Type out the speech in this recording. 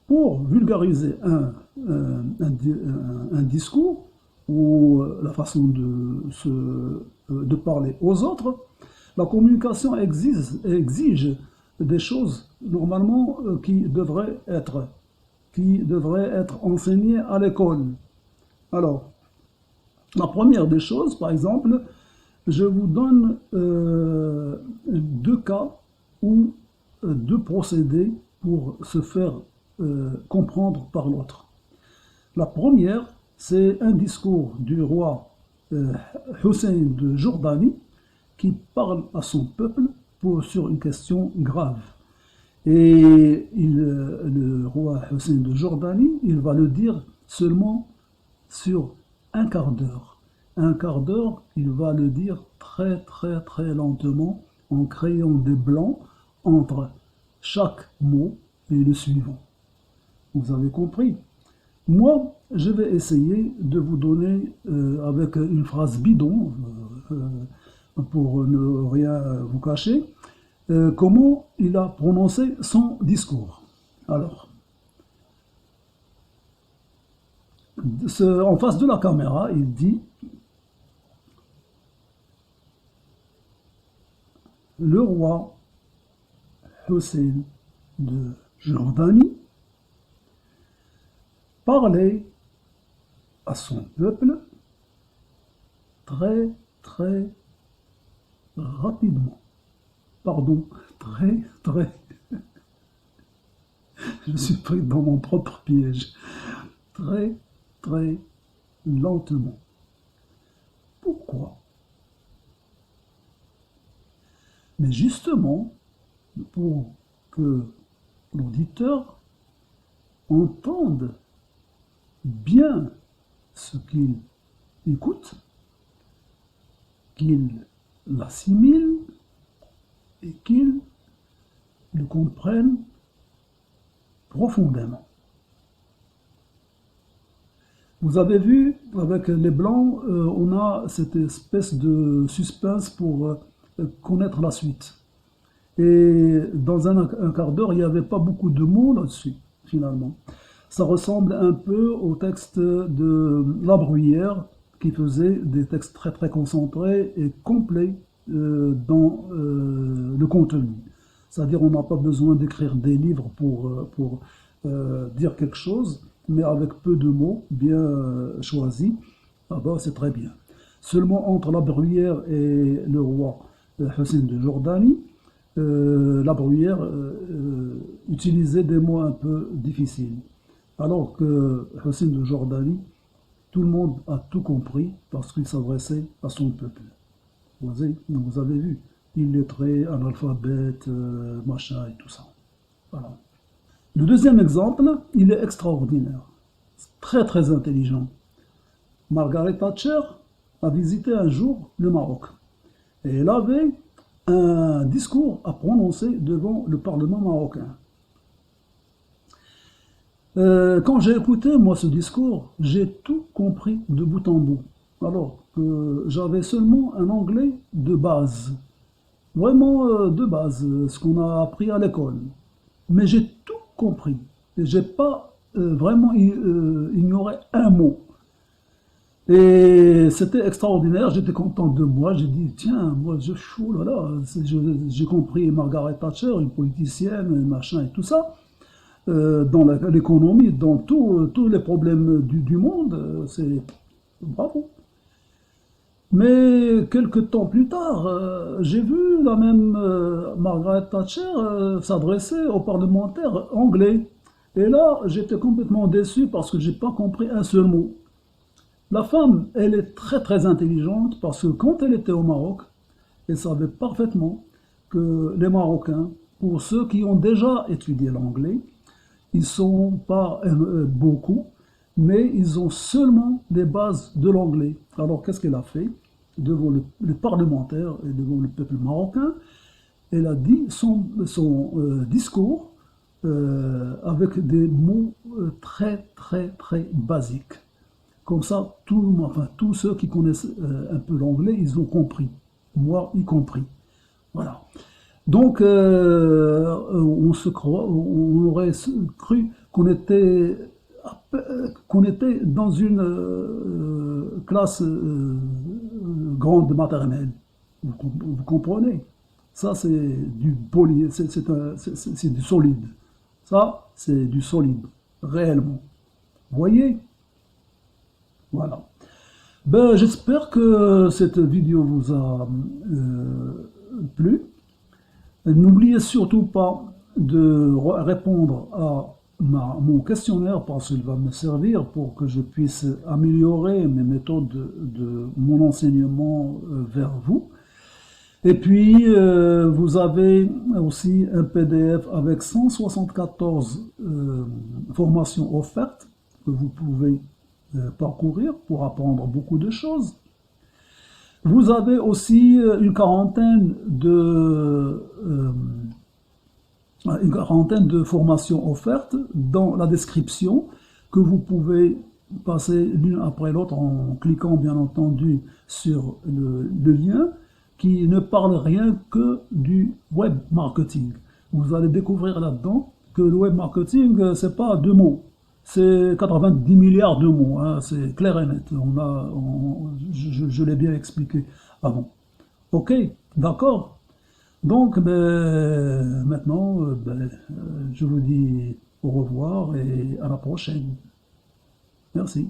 pour vulgariser un discours ou la façon de parler aux autres, la communication exige des choses normalement qui devraient être enseignées à l'école. Alors, la première des choses, par exemple, je vous donne deux cas ou deux procédés pour se faire comprendre par l'autre. La première, c'est un discours du roi Hussein de Jordanie qui parle à son peuple sur une question grave. Et le roi Hussein de Jordanie, il va le dire seulement sur un quart d'heure. Un quart d'heure, il va le dire très très très lentement en créant des blancs entre chaque mot et le suivant. Vous avez compris? Moi, je vais essayer de vous donner, avec une phrase bidon, pour ne rien vous cacher, comment il a prononcé son discours. Alors, en face de la caméra, il dit: le roi Hussein de Jordanie parlait à son peuple très très rapidement. Pardon, très très. Je suis pris dans mon propre piège. Très très lentement. Pourquoi? Mais justement, pour que l'auditeur entende bien ce qu'il écoute, qu'il l'assimile et qu'il le comprenne profondément. Vous avez vu, avec les Blancs, on a cette espèce de suspense pour connaître la suite. Et dans un quart d'heure, il n'y avait pas beaucoup de mots là-dessus, finalement. Ça ressemble un peu au texte de La Bruyère, qui faisait des textes très très concentrés et complets dans le contenu. C'est-à-dire on n'a pas besoin d'écrire des livres pour dire quelque chose, mais avec peu de mots bien choisis, ah ben, c'est très bien. Seulement entre La Bruyère et le roi Hussein de Jordanie, La Bruyère utilisait des mots un peu difficiles. Alors que Hussein de Jordanie, tout le monde a tout compris parce qu'il s'adressait à son peuple. Vous avez vu, illettré, analphabète, machin et tout ça. Voilà. Le deuxième exemple, il est extraordinaire, très très intelligent. Margaret Thatcher a visité un jour le Maroc et elle avait un discours à prononcer devant le Parlement marocain. Quand j'ai écouté, moi, ce discours, j'ai tout compris de bout en bout. Alors que j'avais seulement un anglais de base. Vraiment de base, ce qu'on a appris à l'école. Mais j'ai tout compris. Et j'ai pas vraiment ignoré un mot. Et c'était extraordinaire, j'étais content de moi. J'ai dit, tiens, moi, j'ai compris Margaret Thatcher, une politicienne, machin et tout ça. Dans l'économie, dans tous les problèmes du monde, c'est bravo. Mais quelques temps plus tard, j'ai vu la même Margaret Thatcher s'adresser aux parlementaires anglais. Et là, j'étais complètement déçu parce que j'ai pas compris un seul mot. La femme, elle est très très intelligente parce que quand elle était au Maroc, elle savait parfaitement que les Marocains, pour ceux qui ont déjà étudié l'anglais, ils ne sont pas beaucoup, mais ils ont seulement les bases de l'anglais. Alors qu'est-ce qu'elle a fait devant les parlementaires et devant le peuple marocain? Elle a dit son discours avec des mots très très très basiques. Comme ça, tous ceux qui connaissent un peu l'anglais, ils ont compris. Moi y compris. Voilà. Donc, on aurait cru qu'on était dans une classe grande maternelle. Vous comprenez? Ça, c'est du poly, c'est du solide. Ça, c'est du solide, réellement. Vous voyez? Voilà. Ben, j'espère que cette vidéo vous a plu. N'oubliez surtout pas de répondre à mon questionnaire parce qu'il va me servir pour que je puisse améliorer mes méthodes de mon enseignement vers vous. Et puis, vous avez aussi un PDF avec 174 formations offertes que vous pouvez parcourir pour apprendre beaucoup de choses. Vous avez aussi une quarantaine de formations offertes dans la description que vous pouvez passer l'une après l'autre en cliquant bien entendu sur le lien qui ne parle rien que du web marketing. Vous allez découvrir là-dedans que le web marketing, c'est pas deux mots, c'est 90 milliards de mots, hein, c'est clair et net. Je l'ai bien expliqué avant. Ok, d'accord. Donc, ben, maintenant, ben, je vous dis au revoir et à la prochaine. Merci.